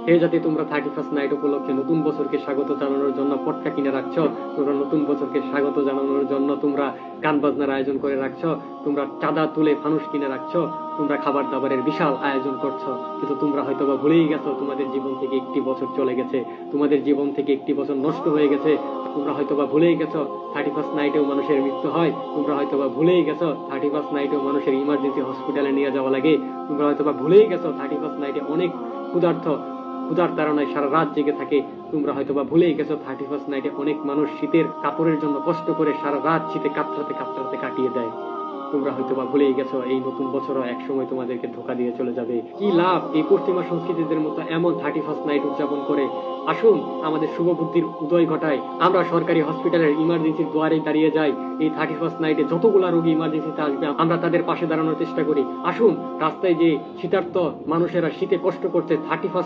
হে জাতি, তোমরা 31st night উপলক্ষে নতুন বছরকে স্বাগত জানানোর জন্য পটকা কিনে রাখছো, তোমরা নতুন বছরকে স্বাগত জানানোর জন্য তোমরা গান বাজনার আয়োজন করে রাখছো, তোমরা চাঁদা তুলে ফানুস কিনে রাখছো, তোমরা খাবার দাবারের বিশাল আয়োজন করছো, কিন্তু তোমরা হয়তোবা ভুলেই গেছো তোমাদের জীবন থেকে একটি বছর চলে গেছে, তোমাদের জীবন থেকে একটি বছর নষ্ট হয়ে গেছে। তোমরা হয়তোবা ভুলেই গেছো 31st নাইটেও মানুষের মৃত্যু হয়, তোমরা হয়তোবা ভুলেই গেছো 31st নাইটেও মানুষের ইমার্জেন্সি হসপিটালে নিয়ে যাওয়া লাগে, তোমরা হয়তোবা ভুলেই গেছো 31st নাইটে অনেক ক্ষুধার তাড়নায় সারা রাত জেগে থাকে, তোমরা হয়তোবা ভুলেই গেছো 31st নাইটে অনেক মানুষ শীতের কাপড়ের জন্য কষ্ট করে সারা রাত শীতে কাতরাতে কাতরাতে কাটিয়ে দেয়। তোমরা হয়তোবা ভুলেই গেছো এই নতুন বছরও একসময় তোমাদেরকে ধোকা দিয়ে চলে যাবে। কি লাভ এই পশ্চিমা সংস্কৃতিদের মতো এমন 31st নাইট উদযাপন করে? আসুন আমাদের শুভ বুদ্ধির উদয় ঘটায় আমরা সরকারি হসপিটালের ইমার্জেন্সির দুয়ারে দাঁড়িয়ে যাই। এই 31st নাইটে যতগুলা রোগী ইমার্জেন্সিতে আসবে আমরা তাদের পাশে দাঁড়ানোর চেষ্টা করি। আসুন রাস্তায় যে শীতার্ত মানুষেরা শীতে কষ্ট করছে 31st